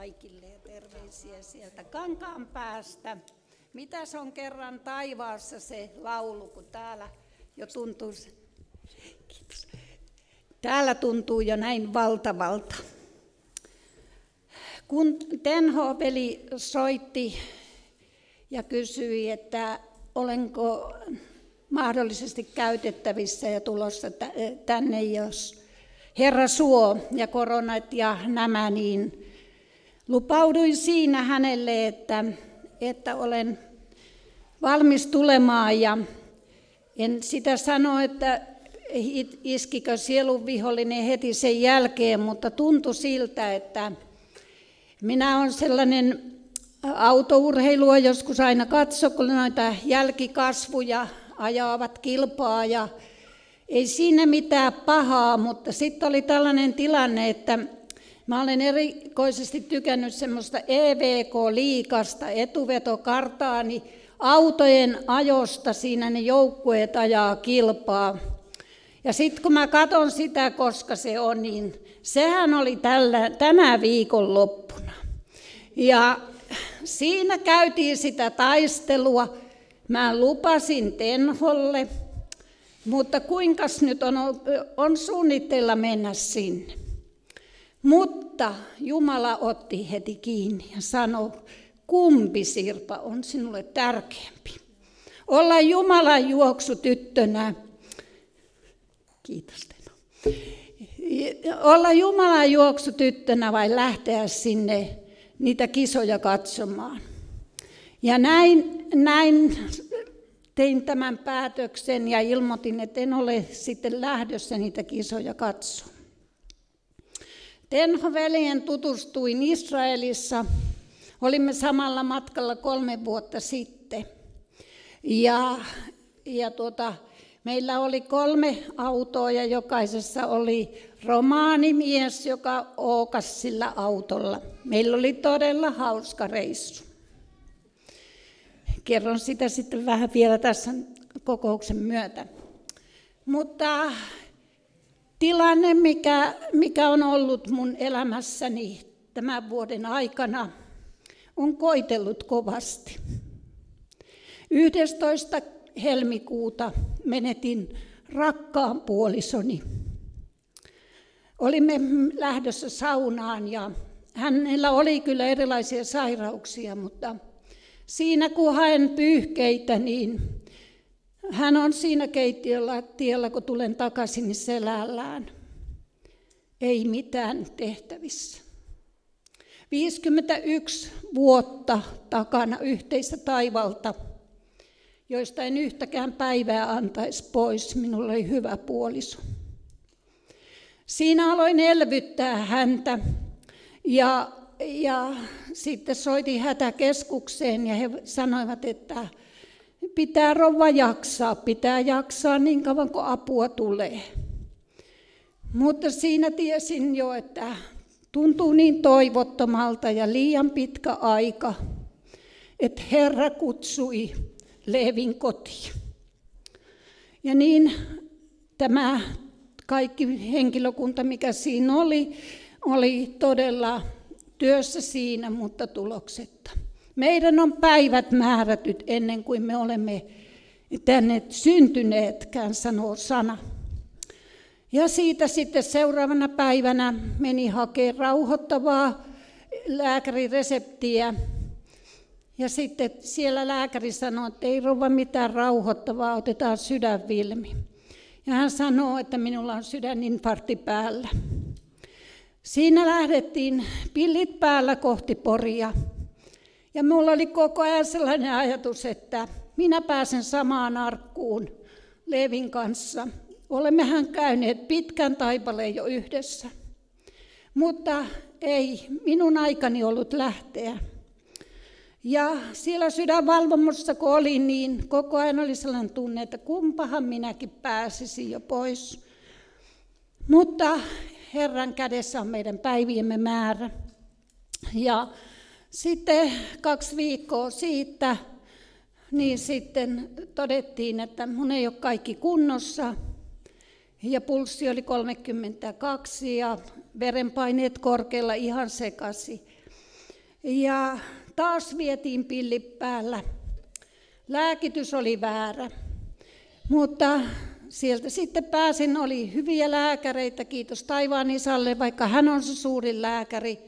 kaikille ja terveisiä sieltä Kankaanpäästä. Mitäs on kerran taivaassa se laulu, kun täällä jo tuntuu, kiitos. Täällä tuntuu jo näin valtavalta. Kun Tenho-veli soitti ja kysyi, että olenko mahdollisesti käytettävissä ja tulossa tänne, jos Herra suo ja koronat ja nämä, niin lupauduin siinä hänelle, että olen valmis tulemaan ja en sitä sano, että iskikö sielun vihollinen heti sen jälkeen, mutta tuntui siltä, että minä olen sellainen autourheilua joskus aina katso, kun noita jälkikasvuja ajavat kilpaa ja ei siinä mitään pahaa, mutta sitten oli tällainen tilanne, että mä olen erikoisesti tykännyt semmoista EVK-liigasta, etuvetokartaa, niin autojen ajosta siinä ne joukkueet ajaa kilpaa. Ja sitten kun mä katson sitä, koska se on, niin sehän oli tänä viikonloppuna. Ja siinä käytiin sitä taistelua. Mä lupasin Tenholle, mutta kuinkas nyt on suunnitteilla mennä sinne. Mutta Jumala otti heti kiinni ja sanoi, kumpi Sirpa on sinulle tärkeämpi. Olla Jumalan juoksutyttönä. Kiitos Teno. Olla Jumalan juoksutyttönä vai lähteä sinne niitä kisoja katsomaan. Ja näin tein tämän päätöksen ja ilmoitin, että en ole sitten lähdössä niitä kisoja katsomaan. Tenho-veljen tutustuin Israelissa. Olimme samalla matkalla 3 vuotta sitten. Meillä oli 3 autoa ja jokaisessa oli romaanimies, joka ookasi sillä autolla. Meillä oli todella hauska reissu. Kerron sitä sitten vähän vielä tässä kokouksen myötä. Mutta tilanne, mikä on ollut mun elämässäni tämän vuoden aikana, on koetellut kovasti. 11. helmikuuta menetin rakkaan puolisoni. Olimme lähdössä saunaan ja hänellä oli kyllä erilaisia sairauksia, mutta siinä kun haen pyyhkeitä, niin hän on siinä keittiön lattialla, kun tulen takaisin, niin selällään. Ei mitään tehtävissä. 51 vuotta takana yhteistä taivalta, joista en yhtäkään päivää antaisi pois. Minulla oli hyvä puoliso. Siinä aloin elvyttää häntä ja sitten soitin hätäkeskukseen ja he sanoivat, että pitää rouva pitää jaksaa niin kauan kuin apua tulee. Mutta siinä tiesin jo, että tuntuu niin toivottomalta ja liian pitkä aika, että Herra kutsui Leevin kotiin. Ja niin tämä kaikki henkilökunta, mikä siinä oli todella työssä siinä, mutta tuloksetta. Meidän on päivät määrätyt ennen kuin me olemme tänne syntyneetkään, sanoo sana. Ja siitä sitten seuraavana päivänä meni hakemaan rauhoittavaa lääkärireseptiä. Ja sitten siellä lääkäri sanoi, että ei rouva mitään rauhoittavaa, otetaan sydänvilmi. Ja hän sanoo, että minulla on sydäninfarkti päällä. Siinä lähdettiin pillit päällä kohti Poria. Ja minulla oli koko ajan sellainen ajatus, että minä pääsen samaan arkkuun Leevin kanssa. Olemmehan käyneet pitkän taipaleen jo yhdessä. Mutta ei minun aikani ollut lähteä. Ja siellä sydänvalvomossa kun olin, niin koko ajan oli sellainen tunne, että kumpahan minäkin pääsisin jo pois. Mutta Herran kädessä on meidän päiviemme määrä. Ja sitten 2 viikkoa siitä, niin sitten todettiin, että mun ei ole kaikki kunnossa. Ja pulssi oli 32 ja verenpaineet korkealla ihan sekaisin. Ja taas vietiin pillit päällä. Lääkitys oli väärä, mutta sieltä sitten pääsin, oli hyviä lääkäreitä, kiitos taivaan isälle, vaikka hän on se suurin lääkäri,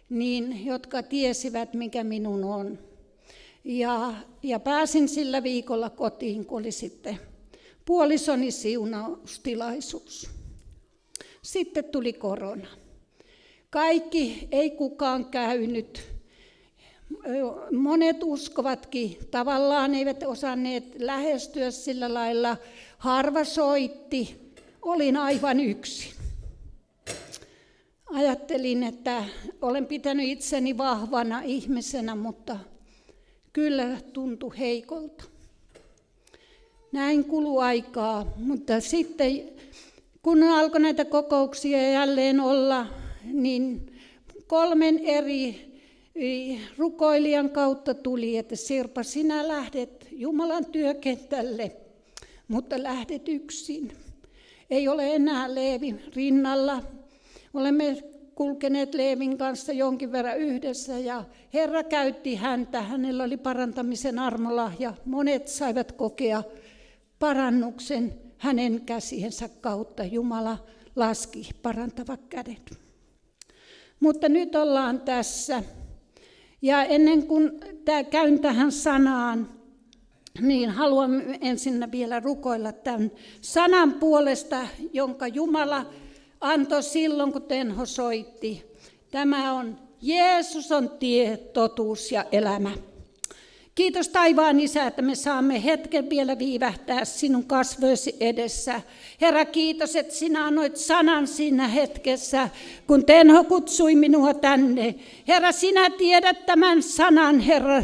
niin, jotka tiesivät, mikä minun on. Ja pääsin sillä viikolla kotiin, kun oli sitten puolisoni siunaustilaisuus. Sitten tuli korona. Kaikki, ei kukaan käynyt. Monet uskovatkin tavallaan eivät osanneet lähestyä sillä lailla. Harva soitti. Olin aivan yksin. Ajattelin, että olen pitänyt itseni vahvana ihmisenä, mutta kyllä tuntui heikolta. Näin kului aikaa, mutta sitten kun alkoi näitä kokouksia jälleen olla, niin 3 eri rukoilijan kautta tuli, että Sirpa, sinä lähdet Jumalan työkentälle, mutta lähdet yksin. Ei ole enää Leevi rinnalla. Olemme kulkeneet Leevin kanssa jonkin verran yhdessä ja Herra käytti häntä. Hänellä oli parantamisen armolahja. Monet saivat kokea parannuksen hänen käsiensä kautta. Jumala laski parantavat kädet. Mutta nyt ollaan tässä. Ja ennen kuin käyn tähän sanaan, niin haluan ensin vielä rukoilla tämän sanan puolesta, jonka Jumala antoi silloin, kun Tenho soitti. Tämä on Jeesus on tie, totuus ja elämä. Kiitos taivaan Isä, että me saamme hetken vielä viivähtää sinun kasvojesi edessä. Herra, kiitos, että sinä annoit sanan siinä hetkessä, kun Tenho kutsui minua tänne. Herra, sinä tiedät tämän sanan, Herra.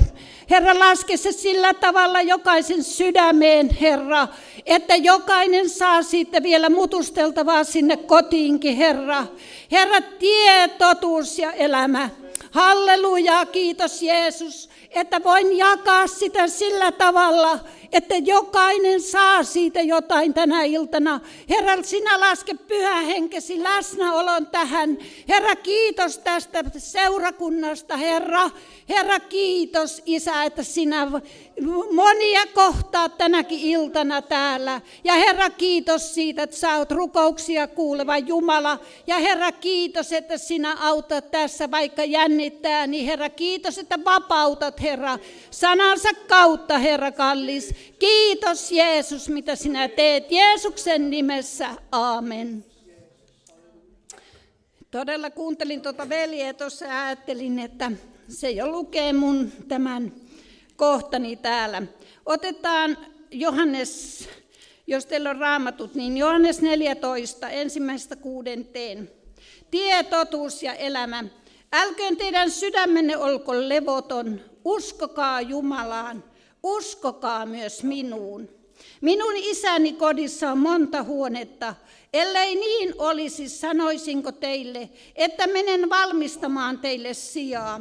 Herra, laske se sillä tavalla jokaisen sydämeen, Herra, että jokainen saa siitä vielä mutusteltavaa sinne kotiinkin, Herra. Herra, tie, totuus ja elämä. Halleluja, kiitos Jeesus, että voin jakaa sitä sillä tavalla, että jokainen saa siitä jotain tänä iltana. Herra, sinä laske Pyhä Henkesi läsnäolon tähän. Herra, kiitos tästä seurakunnasta, Herra. Herra, kiitos Isä, että sinä monia kohtaat tänäkin iltana täällä. Ja Herra, kiitos siitä, että sä oot rukouksia kuuleva Jumala. Ja Herra, kiitos, että sinä autat tässä, vaikka jännittää. Niin Herra, kiitos, että vapautat, Herra, sanansa kautta, Herra kallis. Kiitos Jeesus, mitä sinä teet. Jeesuksen nimessä, aamen. Todella kuuntelin tuota veljeä tuossa ja ajattelin, että se jo lukee mun tämän kohtani täällä. Otetaan Johannes, jos teillä on raamatut, niin Johannes 14, 1-6. Tie, totuus ja elämä. Älköön teidän sydämenne olko levoton, uskokaa Jumalaan, uskokaa myös minuun. Minun isäni kodissa on monta huonetta. Ellei niin olisi, sanoisinko teille, että menen valmistamaan teille sijaa.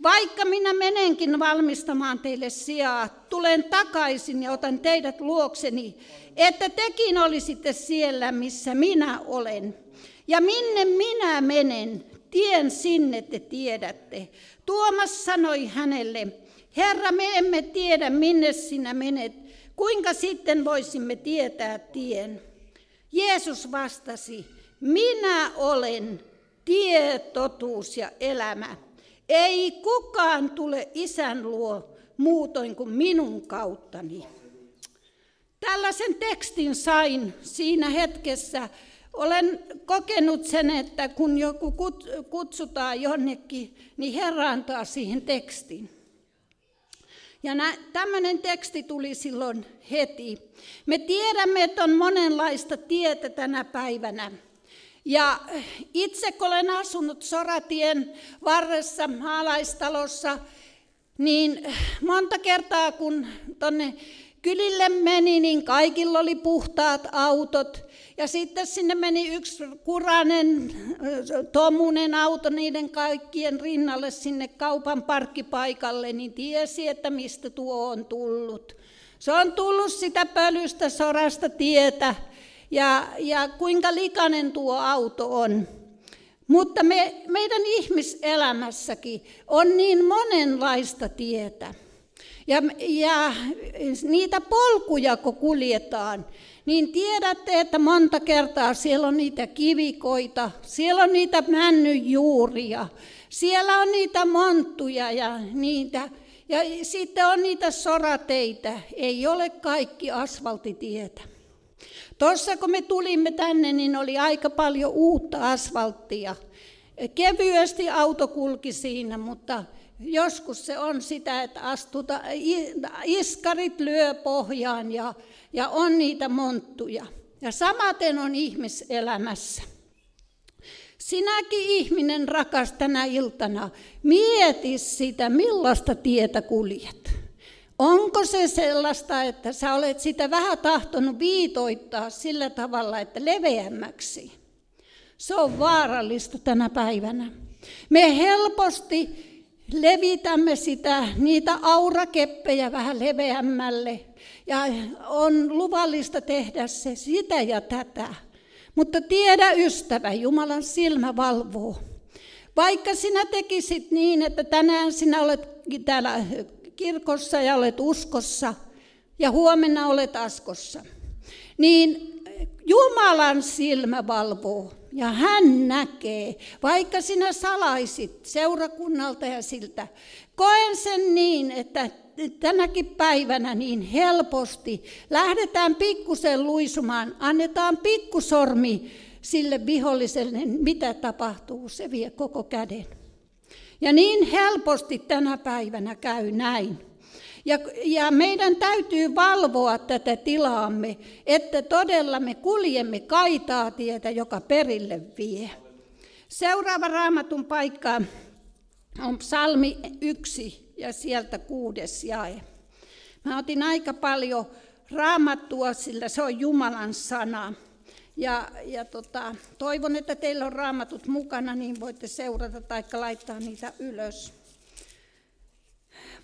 Vaikka minä menenkin valmistamaan teille sijaa, tulen takaisin ja otan teidät luokseni, että tekin olisitte siellä, missä minä olen. Ja minne minä menen, tien sinne te tiedätte. Tuomas sanoi hänelle, Herra, me emme tiedä, minne sinä menet. Kuinka sitten voisimme tietää tien? Jeesus vastasi, minä olen tie, totuus ja elämä. Ei kukaan tule Isän luo muutoin kuin minun kauttani. Tällaisen tekstin sain siinä hetkessä. Olen kokenut sen, että kun joku kutsutaan jonnekin, niin Herra antaa siihen tekstin. Ja tämmöinen teksti tuli silloin heti. Me tiedämme, että on monenlaista tietä tänä päivänä. Ja itse kun olen asunut Soratien varressa maalaistalossa, niin monta kertaa kun tuonne kylille meni, niin kaikilla oli puhtaat autot. Ja sitten sinne meni yksi kurainen, tomuinen auto niiden kaikkien rinnalle sinne kaupan parkkipaikalle, niin tiesi, että mistä tuo on tullut. Se on tullut sitä pölystä Sorasta tietä ja kuinka likainen tuo auto on. Mutta meidän ihmiselämässäkin on niin monenlaista tietä. Ja niitä polkuja, kun kuljetaan, niin tiedätte, että monta kertaa siellä on niitä kivikoita, siellä on niitä männynjuuria, siellä on niitä monttuja ja sitten on niitä sorateitä. Ei ole kaikki asfaltitietä. Tuossa kun me tulimme tänne, niin oli aika paljon uutta asfalttia. Kevyesti auto kulki siinä, mutta joskus se on sitä, että iskarit lyö pohjaan ja on niitä monttuja. Ja samaten on ihmiselämässä. Sinäkin ihminen rakas tänä iltana, mieti sitä, millaista tietä kuljet. Onko se sellaista, että sä olet sitä vähän tahtonut viitoittaa sillä tavalla, että leveämmäksi? Se on vaarallista tänä päivänä. Me helposti levitämme niitä aurakeppejä vähän leveämmälle ja on luvallista tehdä se sitä ja tätä. Mutta tiedä ystävä, Jumalan silmä valvoo. Vaikka sinä tekisit niin, että tänään sinä olet täällä kirkossa ja olet uskossa ja huomenna olet askossa, niin Jumalan silmä valvoo ja hän näkee, vaikka sinä salaisit seurakunnalta ja siltä. Koen sen niin, että tänäkin päivänä niin helposti lähdetään pikkusen luisumaan, annetaan pikkusormi sille viholliselle, mitä tapahtuu, se vie koko käden. Ja niin helposti tänä päivänä käy näin. Ja meidän täytyy valvoa tätä tilaamme, että todella me kuljemme kaitaa tietä, joka perille vie. Seuraava Raamatun paikka on Psalmi 1 ja sieltä 6. jae. Mä otin aika paljon Raamattua, sillä se on Jumalan sana. Toivon, että teillä on raamatut mukana, niin voitte seurata tai laittaa niitä ylös.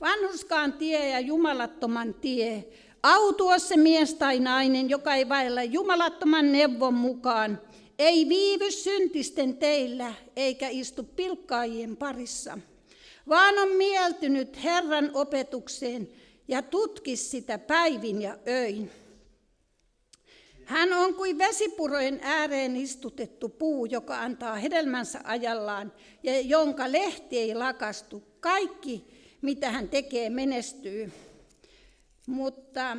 Vanhurskaan tie ja jumalattoman tie. Autua se mies tai nainen, joka ei vailla jumalattoman neuvon mukaan, ei viivy syntisten teillä eikä istu pilkkaajien parissa, vaan on mieltynyt Herran opetukseen ja tutki sitä päivin ja öin. Hän on kuin vesipurojen ääreen istutettu puu, joka antaa hedelmänsä ajallaan ja jonka lehti ei lakastu. Kaikki, mitä hän tekee, menestyy. Mutta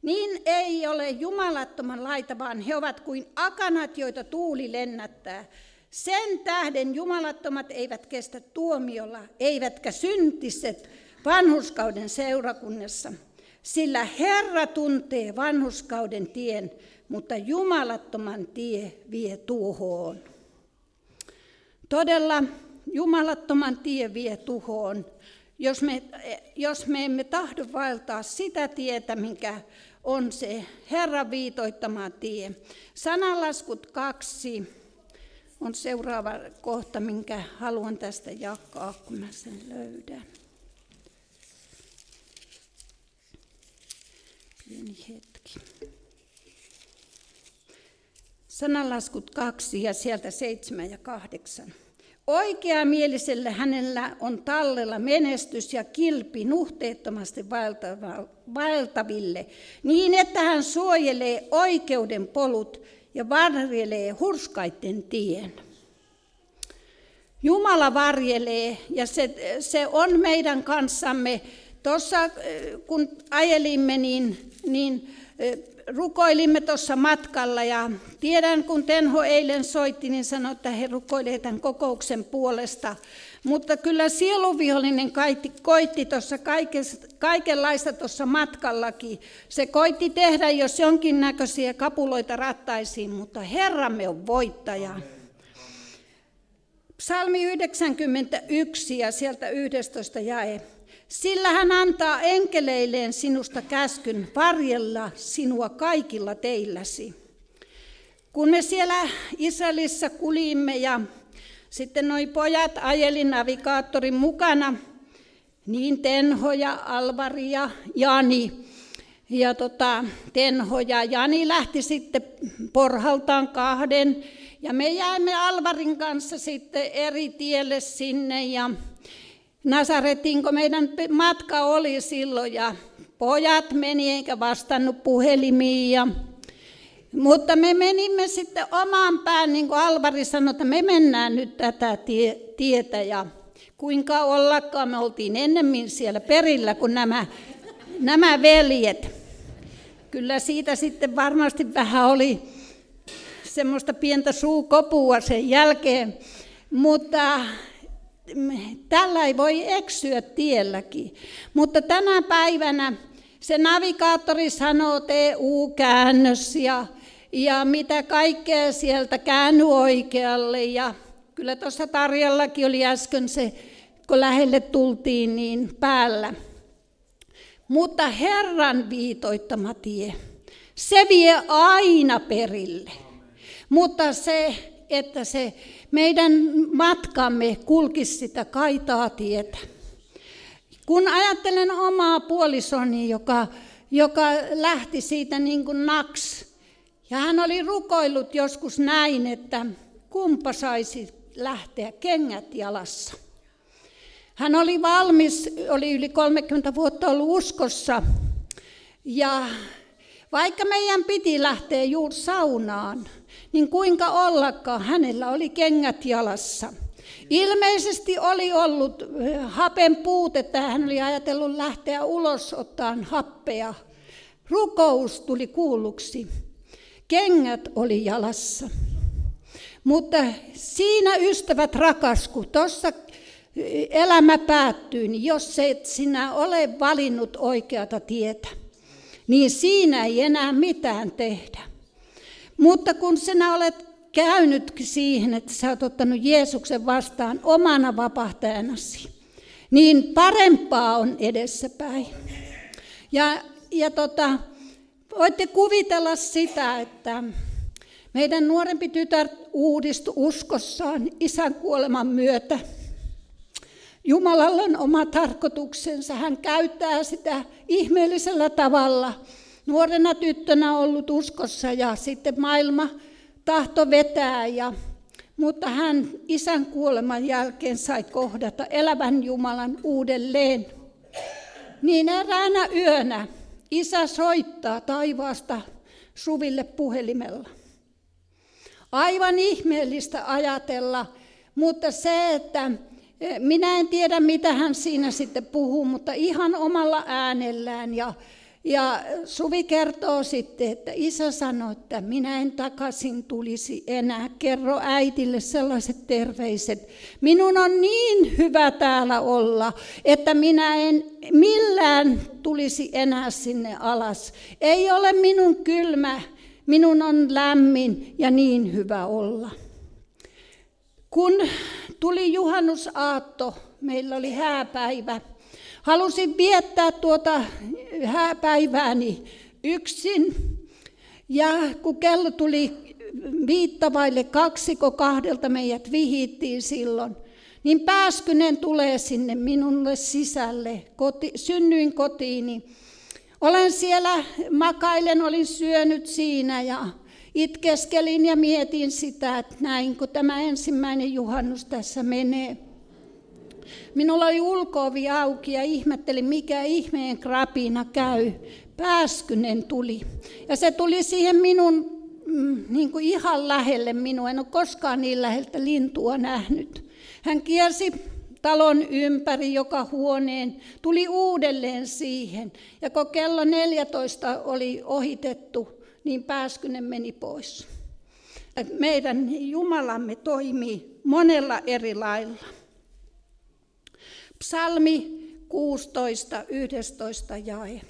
niin ei ole jumalattoman laita, vaan he ovat kuin akanat, joita tuuli lennättää. Sen tähden jumalattomat eivät kestä tuomiolla, eivätkä syntiset vanhurskauden seurakunnassa. Sillä Herra tuntee vanhurskauden tien, mutta jumalattoman tie vie tuhoon. Todella jumalattoman tie vie tuhoon, jos me emme tahdo vaeltaa sitä tietä, mikä on se Herran viitoittama tie. Sananlaskut 2 on seuraava kohta, minkä haluan tästä jakaa, kun mä sen löydän. Pieni hetki. Sananlaskut 2 ja sieltä 7 ja 8. Oikeamieliselle hänellä on tallella menestys ja kilpi nuhteettomasti vaeltaville, niin että hän suojelee oikeuden polut ja varjelee hurskaiden tien. Jumala varjelee ja se on meidän kanssamme. Tuossa kun ajelimme, niin rukoilimme tuossa matkalla ja tiedän, kun Tenho eilen soitti, niin sanoi, että he rukoilevat tämän kokouksen puolesta. Mutta kyllä sieluvihollinen koitti tuossa kaikenlaista tuossa matkallakin. Se koitti tehdä jos jonkinnäköisiä kapuloita rattaisiin, mutta Herramme on voittaja. Psalmi 91 ja sieltä 11 jae. Sillä hän antaa enkeleilleen sinusta käskyn varjella sinua kaikilla teilläsi. Kun me siellä Israelissa kulimme ja sitten noi pojat ajeli navigaattorin mukana, niin Tenho ja Alvari ja Jani, Tenho ja Jani lähti sitten Porhaltaan 2. Ja me jäimme Alvarin kanssa sitten eri tielle sinne ja Nasaretiin, kun meidän matka oli silloin ja pojat meni eikä vastannut puhelimiin. Mutta me menimme sitten omaan pään, niin kuin Alvari sanoi, että me mennään nyt tätä tietä ja kuinka ollakaan, me oltiin ennemmin siellä perillä kuin nämä veljet. Kyllä siitä sitten varmasti vähän oli semmoista pientä suukopua sen jälkeen, mutta tällä ei voi eksyä tielläkin. Mutta tänä päivänä se navigaattori sanoo, tee U-käännös ja mitä kaikkea sieltä käänny oikealle. Ja kyllä tuossa Tarjallakin oli äsken se, kun lähelle tultiin, niin päällä. Mutta Herran viitoittama tie, se vie aina perille. Mutta se, että se meidän matkamme kulkisi sitä kaitaa tietä. Kun ajattelen omaa puolisoni, joka lähti siitä niin kuin naks, ja hän oli rukoillut joskus näin, että kumpa saisi lähteä kengät jalassa. Hän oli valmis, oli yli 30 vuotta ollut uskossa, ja vaikka meidän piti lähteä juuri saunaan, niin kuinka ollakaan, hänellä oli kengät jalassa. Ilmeisesti oli ollut hapen puutetta, hän oli ajatellut lähteä ulos ottamaan happea. Rukous tuli kuulluksi. Kengät oli jalassa. Mutta siinä ystävät rakas, kun tuossa elämä päättyy, niin jos et sinä ole valinnut oikeata tietä, niin siinä ei enää mitään tehdä. Mutta kun sinä olet käynyt siihen, että sä oot ottanut Jeesuksen vastaan omana vapahtajanasi, niin parempaa on edessäpäin. Ja voitte kuvitella sitä, että meidän nuorempi tytär uudistui uskossaan isän kuoleman myötä. Jumalalla on oma tarkoituksensa, hän käyttää sitä ihmeellisellä tavalla. Nuorena tyttönä ollut uskossa ja sitten maailma tahto vetää, mutta hän isän kuoleman jälkeen sai kohdata elävän Jumalan uudelleen. Niin eräänä yönä isä soittaa taivaasta Suville puhelimella. Aivan ihmeellistä ajatella, mutta se, että minä en tiedä mitä hän siinä sitten puhuu, mutta ihan omalla äänellään. Ja Suvi kertoo sitten, että isä sanoi, että minä en takaisin tulisi enää. Kerro äitille sellaiset terveiset. Minun on niin hyvä täällä olla, että minä en millään tulisi enää sinne alas. Ei ole minun kylmä, minun on lämmin ja niin hyvä olla. Kun tuli juhannusaatto, meillä oli hääpäivä. Halusin viettää tuota hääpäivääni yksin, ja kun kello tuli 1:55, kun 2 meidät vihittiin silloin, niin Pääskynen tulee sinne minulle sisälle, synnyin kotiini. Olen siellä, makailen, olin syönyt siinä ja itkeskelin ja mietin sitä, että näin kun tämä ensimmäinen juhannus tässä menee. Minulla oli ulko-ovi auki ja ihmettelin, mikä ihmeen krapina käy. Pääskynen tuli. Ja se tuli siihen minun niin kuin ihan lähelle minua. En ole koskaan niin läheltä lintua nähnyt. Hän kiersi talon ympäri joka huoneen, tuli uudelleen siihen. Ja kun kello 14 oli ohitettu, niin Pääskynen meni pois. Meidän Jumalamme toimii monella eri lailla. Psalmi 16, 11 jae.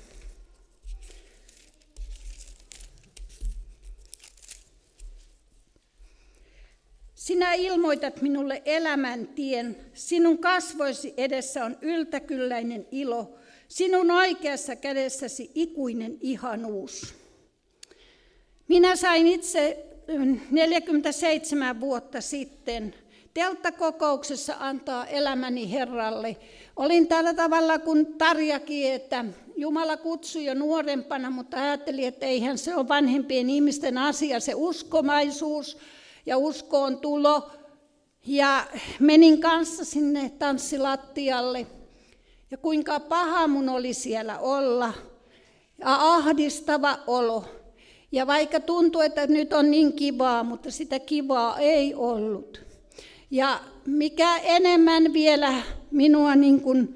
Sinä ilmoitat minulle elämäntien, sinun kasvoisi edessä on yltäkylläinen ilo, sinun oikeassa kädessäsi ikuinen ihanuus. Minä sain itse 47 vuotta sitten telttakokouksessa antaa elämäni Herralle. Olin tällä tavalla kuin Tarjakin, että Jumala kutsui jo nuorempana, mutta ajattelin, että eihän se ole vanhempien ihmisten asia, se uskomaisuus ja uskoon tulo. Ja menin kanssa sinne tanssilattialle. Ja kuinka paha mun oli siellä olla. Ja ahdistava olo. Ja vaikka tuntui, että nyt on niin kivaa, mutta sitä kivaa ei ollut. Ja mikä enemmän vielä minua niin kuin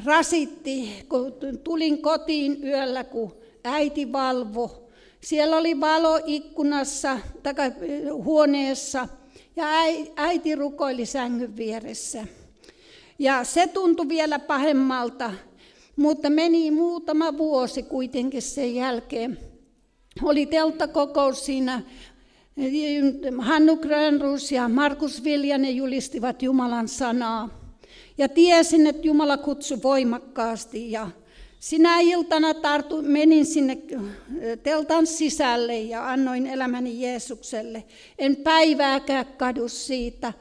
rasitti, kun tulin kotiin yöllä, kun äiti valvoi. Siellä oli valo ikkunassa, huoneessa, ja äiti rukoili sängyn vieressä. Ja se tuntui vielä pahemmalta, mutta meni muutama vuosi kuitenkin sen jälkeen. Oli telttakokous siinä, Hannu Grönroos ja Markus Viljanen julistivat Jumalan sanaa. Ja tiesin, että Jumala kutsui voimakkaasti. Ja sinä iltana menin sinne teltan sisälle ja annoin elämäni Jeesukselle. En päivääkään kadu siitä.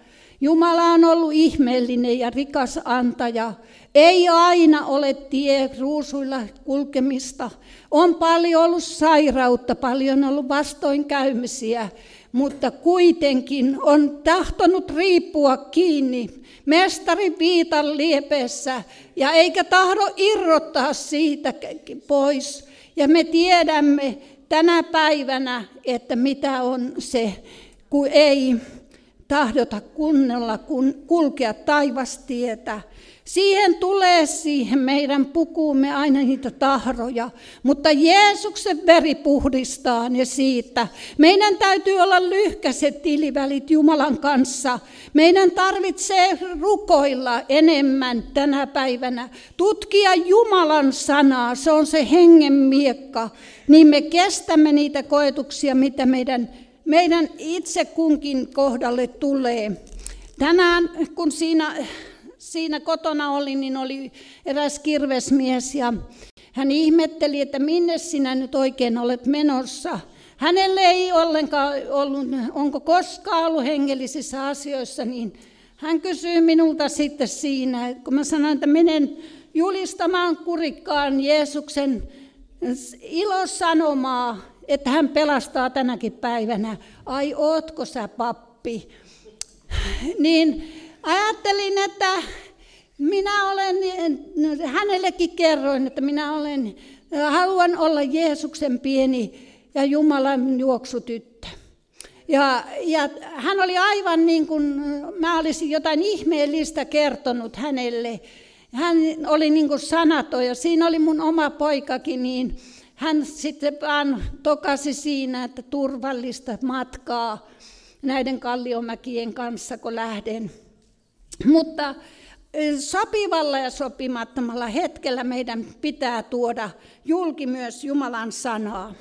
Jumala on ollut ihmeellinen ja rikas antaja. Ei aina ole tie ruusuilla kulkemista. On paljon ollut sairautta, paljon ollut vastoinkäymisiä, mutta kuitenkin on tahtonut riippua kiinni mestarin viitan liepeessä ja eikä tahdo irrottaa siitä pois. Ja me tiedämme tänä päivänä, että mitä on se, kun ei tahdota kunnolla kulkea taivastietä. Siihen tulee siihen meidän pukuumme aina niitä tahroja, mutta Jeesuksen veri puhdistaa ne siitä. Meidän täytyy olla lyhkäiset tilivälit Jumalan kanssa. Meidän tarvitsee rukoilla enemmän tänä päivänä. Tutkia Jumalan sanaa, se on se hengen miekka. Niin me kestämme niitä koetuksia, mitä meidän itse kunkin kohdalle tulee. Tänään, kun siinä kotona olin, niin oli eräs kirvesmies ja hän ihmetteli, että minne sinä nyt oikein olet menossa. Hänelle ei ollenkaan ollut, onko koskaan ollut hengellisissä asioissa, niin hän kysyi minulta sitten siinä, kun mä sanoin, että menen julistamaan Kurikkaan Jeesuksen ilosanomaa, että hän pelastaa tänäkin päivänä. Ai, ootko sä pappi? Niin ajattelin, että hänellekin kerroin, että haluan olla Jeesuksen pieni ja Jumalan juoksutyttö. Ja hän oli aivan niin kuin, mä olisin jotain ihmeellistä kertonut hänelle. Hän oli niin kuin sanaton ja siinä oli mun oma poikakin, niin hän sitten vaan tokasi siinä, että turvallista matkaa näiden kalliomäkien kanssa, kun lähden. Mutta sopivalla ja sopimattomalla hetkellä meidän pitää tuoda julki myös Jumalan sanaa.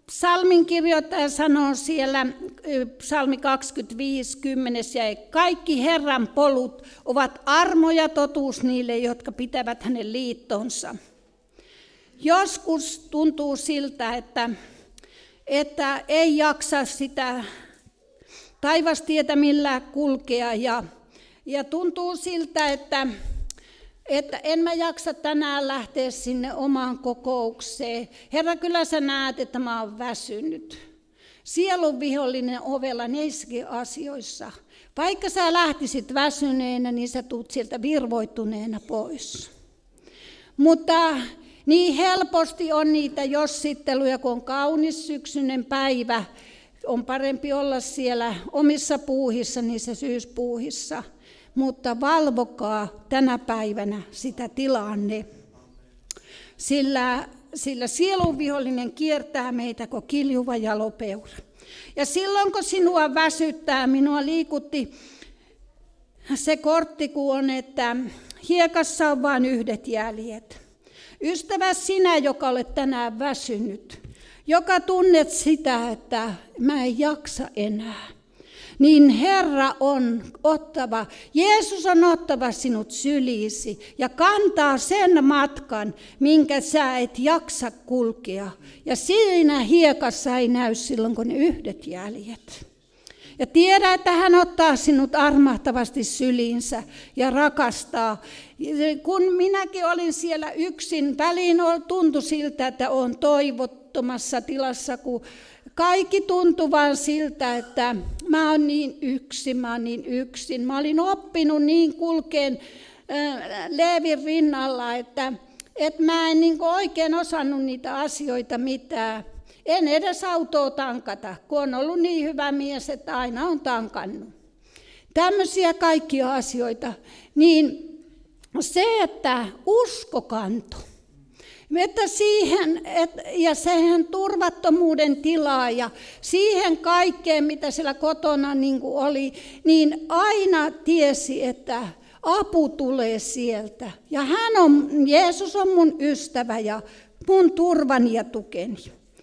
Psalmin kirjoittaja sanoo siellä, psalmi 25, 10, ja kaikki Herran polut ovat armo ja totuus niille, jotka pitävät hänen liittonsa. Joskus tuntuu siltä, että ei jaksa sitä taivastietä millään kulkea ja tuntuu siltä, että en mä jaksa tänään lähteä sinne omaan kokoukseen. Herra, kyllä sä näet, että mä oon väsynyt. Sielun vihollinen ovella niissäkin asioissa. Vaikka sä lähtisit väsyneenä, niin sä tuut sieltä virvoittuneena pois. Mutta niin helposti on niitä jossitteluja, kun on kaunis syksyinen päivä. On parempi olla siellä omissa puuhissa, niissä syyspuuhissa. Mutta valvokaa tänä päivänä sitä tilanne, sillä sielun vihollinen kiertää meitä kuin kiljuva jalopeura. Ja silloin kun sinua väsyttää, minua liikutti se kortti, kun on, että hiekassa on vain yhdet jäljet. Ystävä sinä, joka olet tänään väsynyt, joka tunnet sitä, että mä en jaksa enää. Niin Herra on ottava, Jeesus on ottava sinut syliisi ja kantaa sen matkan, minkä sä et jaksa kulkea. Ja siinä hiekassa ei näy silloin, kun ne yhdet jäljet. Ja tiedä, että hän ottaa sinut armahtavasti syliinsä ja rakastaa. Kun minäkin olin siellä yksin, väliin tuntui siltä, että olen toivottomassa tilassa, kun kaikki tuntui vaan siltä, että mä oon niin yksin. Mä olin oppinut niin kulkeen Leevin rinnalla, että mä en niin oikein osannut niitä asioita mitään. En edes autoa tankata, kun on ollut niin hyvä mies, että aina on tankannut. Tämmöisiä kaikkia asioita. Niin se, että usko kantoi. Että siihen, ja siihen turvattomuuden tilaa ja siihen kaikkeen, mitä siellä kotona niin oli, niin aina tiesi, että apu tulee sieltä. Ja Jeesus on mun ystävä ja mun turvani ja tukeni.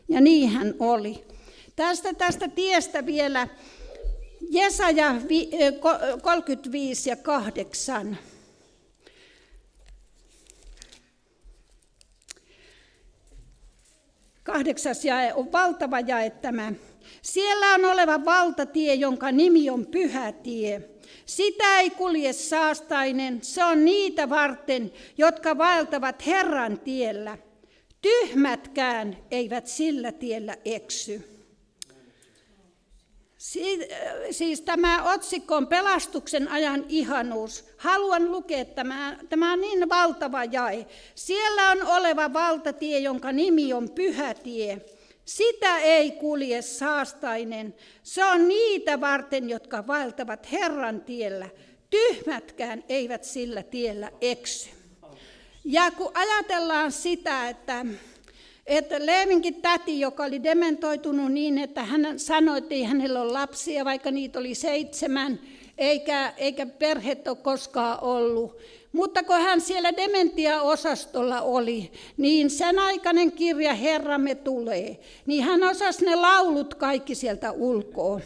Ja niin hän oli. Tästä tiestä vielä Jesaja 35 ja 8. Kahdeksas jae on valtava jae tämä. Siellä on oleva valtatie, jonka nimi on Pyhä tie. Sitä ei kulje saastainen, se on niitä varten, jotka vaeltavat Herran tiellä. Tyhmätkään eivät sillä tiellä eksy. Siis tämä otsikko on pelastuksen ajan ihanuus. Haluan lukea tämä on niin valtava jae. Siellä on oleva valtatie, jonka nimi on Pyhä tie. Sitä ei kulje saastainen. Se on niitä varten, jotka vaeltavat Herran tiellä. Tyhmätkään eivät sillä tiellä eksy. Ja kun ajatellaan sitä, että Leevinkin täti, joka oli dementoitunut niin, että hän sanoi, että ei hänellä ole lapsia, vaikka niitä oli 7, eikä perhettä ole koskaan ollut. Mutta kun hän siellä dementia-osastolla oli, niin sen aikainen kirja Herramme tulee, niin hän osasi ne laulut kaikki sieltä ulkoa.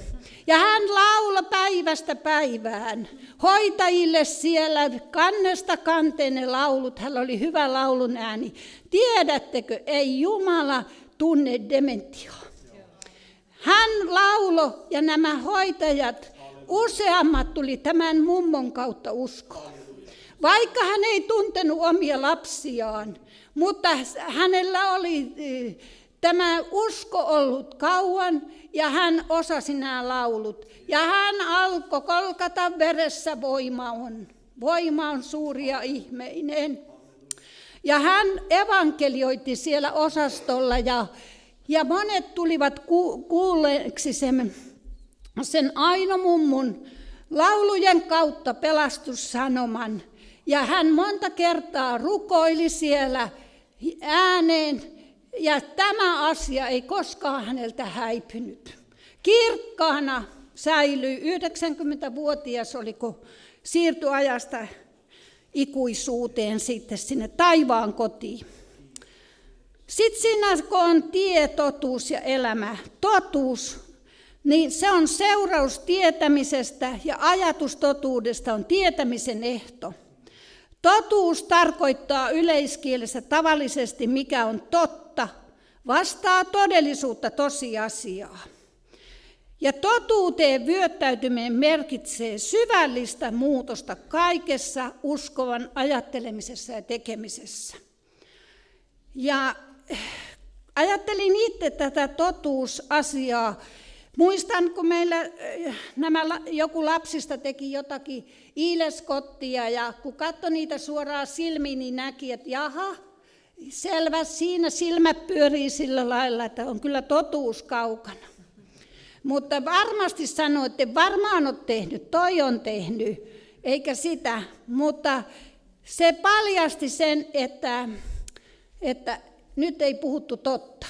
Ja hän lauloi päivästä päivään. Hoitajille siellä kannesta kanteen ne laulut, hänellä oli hyvä laulun ääni. Tiedättekö, ei Jumala tunne dementiaa. Hän lauloi ja nämä hoitajat, useammat tuli tämän mummon kautta uskoon. Vaikka hän ei tuntenut omia lapsiaan, mutta hänellä oli tämä usko ollut kauan ja hän osasi nämä laulut. Ja hän alkoi kolkata veressä voima on suuri ja ihmeinen. Ja hän evankelioitti siellä osastolla ja monet tulivat kuulleeksi sen Aino mummun laulujen kautta pelastussanoman. Ja hän monta kertaa rukoili siellä ääneen, ja tämä asia ei koskaan häneltä häipynyt. Kirkkaana säilyi, 90-vuotias oli, kun siirtyi ajasta ikuisuuteen sitten sinne taivaan kotiin. Sitten siinä, kun on tie, totuus ja elämä. Totuus, niin se on seuraus tietämisestä ja ajatus totuudesta on tietämisen ehto. Totuus tarkoittaa yleiskielessä tavallisesti, mikä on totta, vastaa todellisuutta tosiasiaa. Ja totuuteen vyöttäytyminen merkitsee syvällistä muutosta kaikessa uskovan ajattelemisessa ja tekemisessä. Ja ajattelin itse tätä totuusasiaa. Muistan, kun meillä joku lapsista teki jotakin iileskottia ja kun katsoi niitä suoraan silmiin, niin näki, että jaha, selvä, siinä silmät pyörii sillä lailla, että on kyllä totuus kaukana. Mutta varmasti sanoi, että varmaan on tehnyt, toi on tehnyt, eikä sitä. Mutta se paljasti sen, että nyt ei puhuttu totta.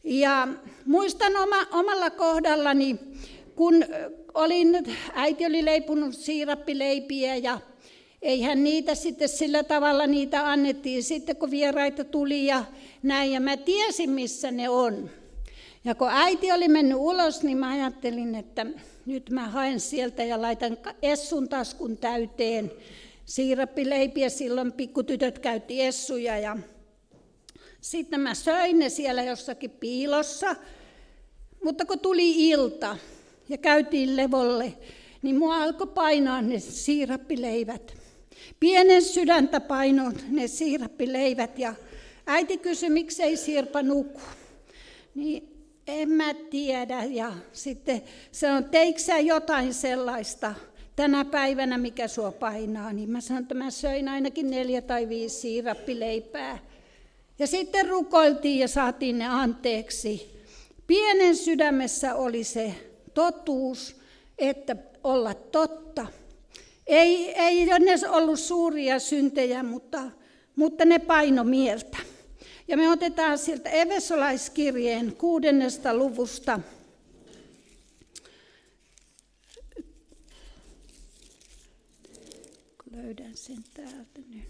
Ja muistan omalla kohdallani, kun äiti oli leipunut siirappileipiä ja eihän niitä sitten sillä tavalla niitä annettiin sitten, kun vieraita tuli ja näin. Ja mä tiesin, missä ne on. Ja kun äiti oli mennyt ulos, niin mä ajattelin, että nyt mä haen sieltä ja laitan essun taskun täyteen siirappileipiä. Silloin pikkutytöt käytti essuja ja sitten mä söin ne siellä jossakin piilossa. Mutta kun tuli ilta ja käytiin levolle, niin mua alkoi painaa ne siirappileivät. Pienen sydäntä painoi ne siirappileivät ja äiti kysyi, miksei Sirpa nuku. Niin en mä tiedä ja sitten sanoi, teikö sä jotain sellaista tänä päivänä, mikä sua painaa. Niin mä sanoin, että mä söin ainakin 4 tai 5 siirappileipää. Ja sitten rukoiltiin ja saatiin ne anteeksi. Pienen sydämessä oli se totuus, että olla totta. Ei ne ollut suuria syntejä, mutta ne paino mieltä. Ja me otetaan sieltä Efesolaiskirjeen 6. luvusta. Löydän sen täältä nyt.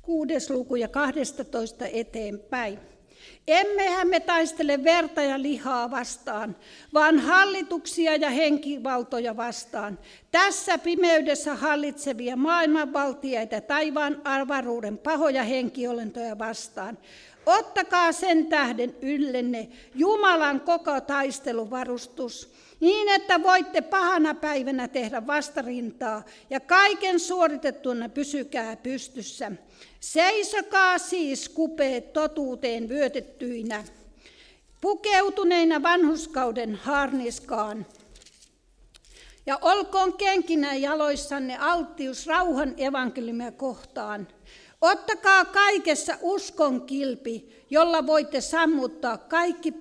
6. luku ja 12 eteenpäin. Emmehän me taistele verta ja lihaa vastaan, vaan hallituksia ja henkivaltoja vastaan. Tässä pimeydessä hallitsevia maailmanvaltiaita taivaan avaruuden pahoja henkiolentoja vastaan. Ottakaa sen tähden yllenne Jumalan koko taisteluvarustus, niin että voitte pahana päivänä tehdä vastarintaa ja kaiken suoritettuna pysykää pystyssä. Seisokaa siis kupeet totuuteen vyötettyinä, pukeutuneina vanhurskauden harniskaan. Ja olkoon kenkinä jaloissanne alttius rauhan evankeliumia kohtaan. Ottakaa kaikessa uskon kilpi, jolla voitte sammuttaa kaikki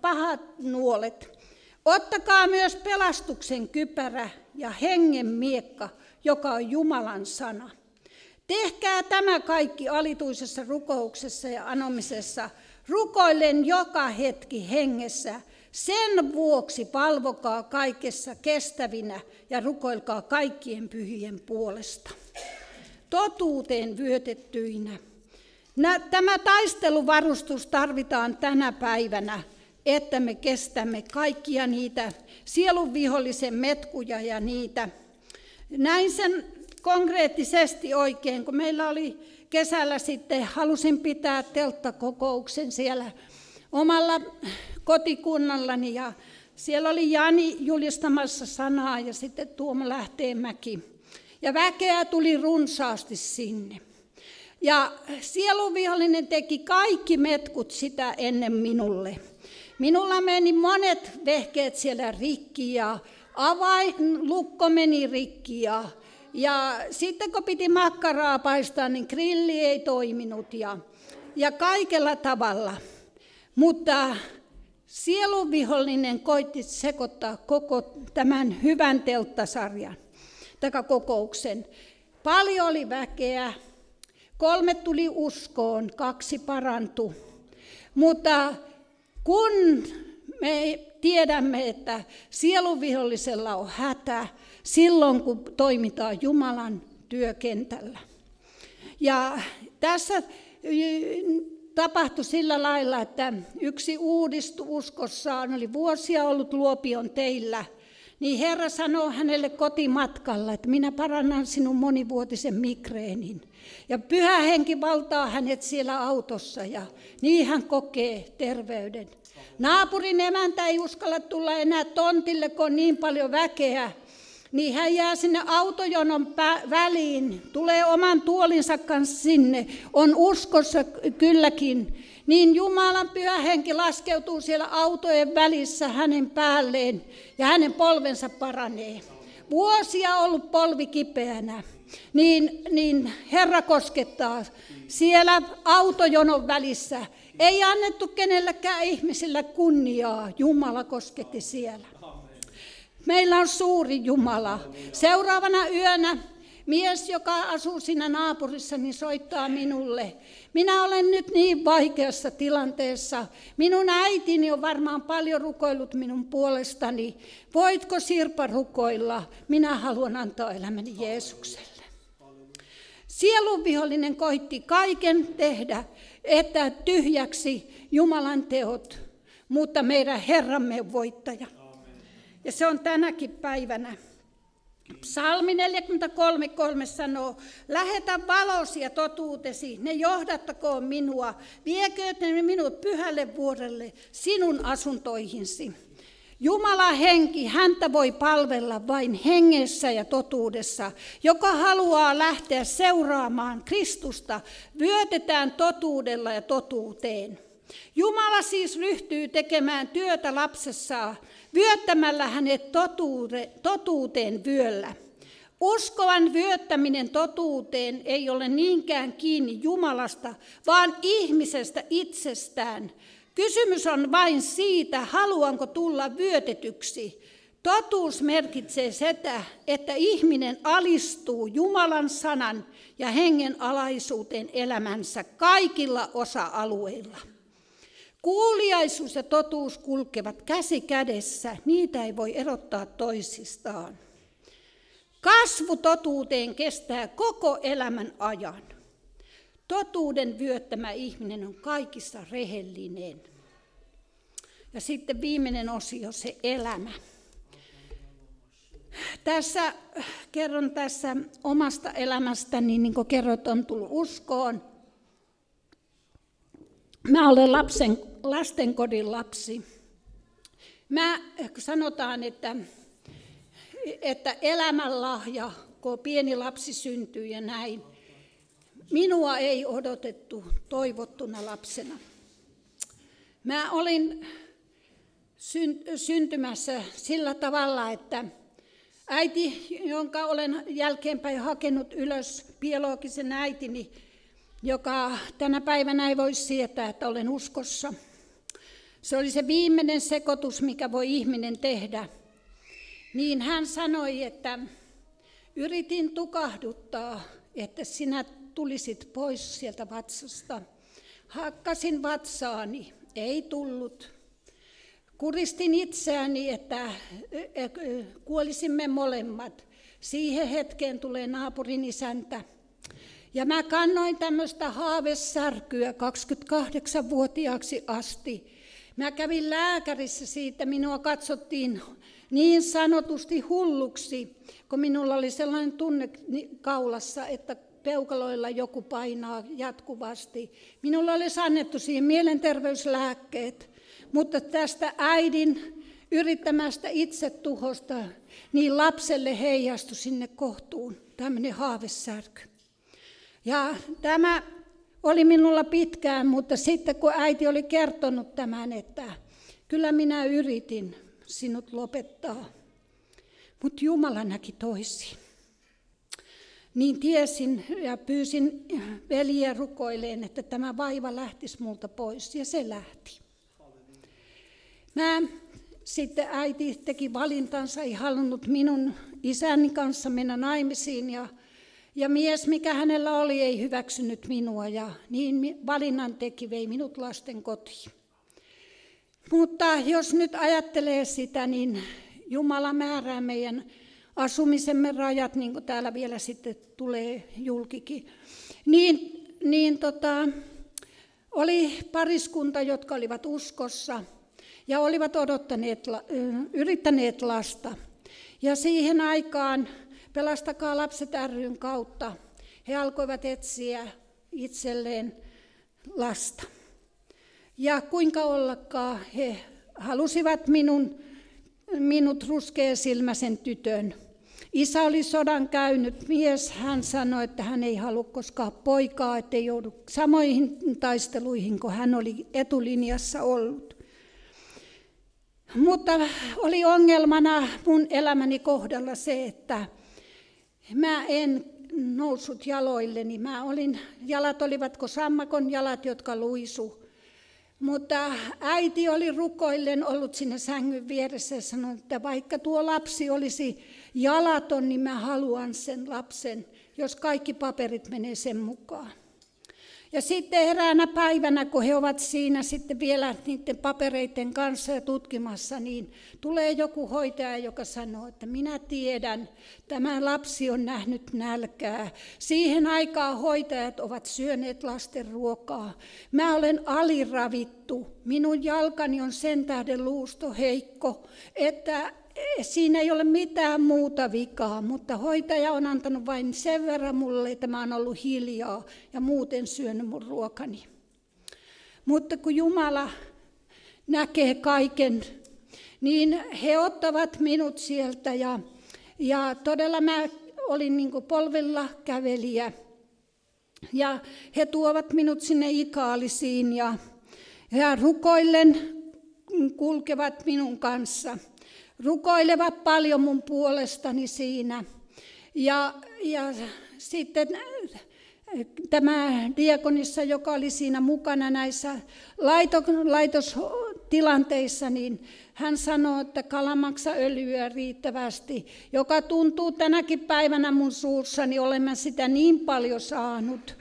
pahat nuolet. Ottakaa myös pelastuksen kypärä ja hengen miekka, joka on Jumalan sana. Tehkää tämä kaikki alituisessa rukouksessa ja anomisessa, rukoillen joka hetki hengessä. Sen vuoksi valvokaa kaikessa kestävinä ja rukoilkaa kaikkien pyhien puolesta. Totuuteen vyötettyinä. Tämä taisteluvarustus tarvitaan tänä päivänä, että me kestämme kaikkia niitä sielun vihollisen metkuja ja niitä. Näin sen konkreettisesti oikein, kun meillä oli kesällä sitten, halusin pitää telttakokouksen siellä omalla kotikunnallani ja siellä oli Jani julistamassa sanaa ja sitten Tuomo Lähteenmäki. Ja väkeä tuli runsaasti sinne. Ja sielunvihollinen teki kaikki metkut sitä ennen minulle. Minulla meni monet vehkeet siellä rikki ja avainlukko meni rikki ja sitten kun piti makkaraa paistaa, niin grilli ei toiminut ja kaikella tavalla. Mutta sielunvihollinen koitti sekoittaa koko tämän hyvän telttasarjan, kokouksen. Paljon oli väkeä, 3 tuli uskoon, 2 parantui. Mutta kun me tiedämme, että sielunvihollisella on hätä silloin, kun toimitaan Jumalan työkentällä. Ja tässä tapahtui sillä lailla, että yksi uudistui uskossaan, oli vuosia ollut Luopion teillä, niin Herra sanoi hänelle kotimatkalla, että minä parannan sinun monivuotisen migreenin. Ja Pyhä Henki valtaa hänet siellä autossa ja niin hän kokee terveyden. Naapurin emäntä ei uskalla tulla enää tontille, kun on niin paljon väkeä. Niin hän jää sinne autojonon väliin, tulee oman tuolinsa kanssa sinne, on uskossa kylläkin. Niin Jumalan Pyhä Henki laskeutuu siellä autojen välissä hänen päälleen ja hänen polvensa paranee. Vuosia ollut polvi kipeänä, niin Herra koskettaa siellä autojonon välissä. Ei annettu kenellekään ihmisillä kunniaa, Jumala kosketti siellä. Meillä on suuri Jumala. Seuraavana yönä mies, joka asuu siinä naapurissa, niin soittaa minulle. Minä olen nyt niin vaikeassa tilanteessa. Minun äitini on varmaan paljon rukoillut minun puolestani. Voitko Sirpa rukoilla? Minä haluan antaa elämäni Jeesukselle. Sielunvihollinen koitti kaiken tehdä, että tyhjäksi Jumalan teot, mutta meidän Herramme on voittaja. Ja se on tänäkin päivänä. Psalmi 43:3 sanoo, lähetä valosi ja totuutesi, ne johdattakoon minua, viekööt ne minut pyhälle vuorelle, sinun asuntoihisi. Jumala henki, häntä voi palvella vain hengessä ja totuudessa. Joka haluaa lähteä seuraamaan Kristusta, vyötetään totuudella ja totuuteen. Jumala siis ryhtyy tekemään työtä lapsessaan, vyöttämällä hänet totuuteen vyöllä. Uskovan vyöttäminen totuuteen ei ole niinkään kiinni Jumalasta, vaan ihmisestä itsestään. Kysymys on vain siitä, haluanko tulla vyötetyksi. Totuus merkitsee sitä, että ihminen alistuu Jumalan sanan ja hengen alaisuuteen elämänsä kaikilla osa-alueilla. Kuuliaisuus ja totuus kulkevat käsi kädessä, niitä ei voi erottaa toisistaan. Kasvu totuuteen kestää koko elämän ajan. Totuuden vyöttämä ihminen on kaikissa rehellinen. Ja sitten viimeinen osio, se elämä. Kerron tässä omasta elämästäni, niin kuin kerroit, on tullut uskoon. Mä olen lastenkodin lapsi. Sanotaan, että elämänlahja, kun pieni lapsi syntyy ja näin, minua ei odotettu toivottuna lapsena. Mä olin syntymässä sillä tavalla, että äiti, jonka olen jälkeenpäin hakenut ylös, biologisen äitini, joka tänä päivänä ei voi sietää, että olen uskossa. Se oli se viimeinen sekoitus, mikä voi ihminen tehdä. Niin hän sanoi, että yritin tukahduttaa, että sinä tulisit pois sieltä vatsasta. Hakkasin vatsaani, ei tullut. Kuristin itseäni, että kuolisimme molemmat. Siihen hetkeen tulee naapurin isäntä. Ja mä kannoin tämmöistä haavesärkyä 28-vuotiaaksi asti. Mä kävin lääkärissä siitä, minua katsottiin niin sanotusti hulluksi, kun minulla oli sellainen tunne kaulassa, että peukaloilla joku painaa jatkuvasti. Minulla olisi annettu siihen mielenterveyslääkkeet, mutta tästä äidin yrittämästä itsetuhosta, niin lapselle heijastui sinne kohtuun tämmöinen haavesärky. Ja tämä oli minulla pitkään, mutta sitten kun äiti oli kertonut tämän, että kyllä minä yritin sinut lopettaa, mutta Jumala näki toisin. Niin tiesin ja pyysin veljiä rukoileen, että tämä vaiva lähtisi multa pois, ja se lähti. Sitten äiti teki valintansa, ei halunnut minun isäni kanssa mennä naimisiin, ja mies, mikä hänellä oli, ei hyväksynyt minua, ja niin valinnan teki, vei minut lasten kotiin. Mutta jos nyt ajattelee sitä, niin Jumala määrää meidän asumisemme rajat, niin kuin täällä vielä sitten tulee julkikin. Oli pariskunta, jotka olivat uskossa ja olivat yrittäneet lasta. Ja siihen aikaan Pelastakaa lapset ry:n kautta he alkoivat etsiä itselleen lasta. Ja kuinka ollakaan he halusivat minut ruskeasilmäisen tytön. Isä oli sodan käynyt mies, hän sanoi, että hän ei halua koskaan poikaa, ettei joudu samoihin taisteluihin, kun hän oli etulinjassa ollut. Mutta oli ongelmana mun elämäni kohdalla se, että mä en noussut jaloilleni. Jalat olivatko sammakon jalat, jotka luisu. Mutta äiti oli rukoillen ollut siinä sängyn vieressä ja sanoi, että vaikka tuo lapsi olisi jalaton, niin mä haluan sen lapsen, jos kaikki paperit menee sen mukaan. Ja sitten eräänä päivänä, kun he ovat siinä sitten vielä niiden papereiden kanssa ja tutkimassa, niin tulee joku hoitaja, joka sanoo, että minä tiedän, tämä lapsi on nähnyt nälkää. Siihen aikaan hoitajat ovat syöneet lasten ruokaa. Mä olen aliravittu. Minun jalkani on sen tähden luusto heikko, että siinä ei ole mitään muuta vikaa, mutta hoitaja on antanut vain sen verran mulle, että mä oon ollut hiljaa ja muuten syönyt mun ruokani. Mutta kun Jumala näkee kaiken, niin he ottavat minut sieltä ja todella mä olin niin kuin polvilla kävelijä. Ja he tuovat minut sinne ikaalisiin ja rukoillen kulkevat minun kanssa. Rukoilevat paljon mun puolestani siinä. Ja sitten tämä diakonissa, joka oli siinä mukana näissä laitostilanteissa, niin hän sanoi, että kalamaksa öljyä riittävästi, joka tuntuu tänäkin päivänä mun suussani, olen mä sitä niin paljon saanut.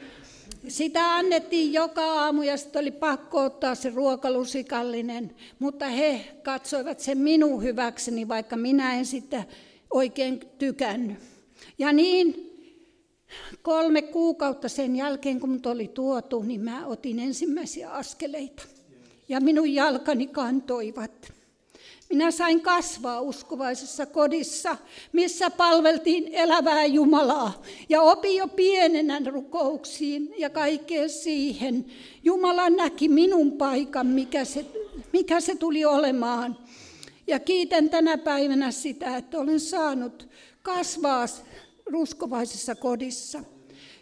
Sitä annettiin joka aamu ja sitten oli pakko ottaa se ruokalusikallinen, mutta he katsoivat sen minun hyväkseni, vaikka minä en sitä oikein tykännyt. Ja niin 3 kuukautta sen jälkeen, kun mut oli tuotu, niin mä otin ensimmäisiä askeleita. Ja minun jalkani kantoivat. Minä sain kasvaa uskovaisessa kodissa, missä palveltiin elävää Jumalaa. Ja opin jo pienenä rukouksiin ja kaikkeen siihen. Jumala näki minun paikan, mikä se tuli olemaan. Ja kiitän tänä päivänä sitä, että olen saanut kasvaa uskovaisessa kodissa.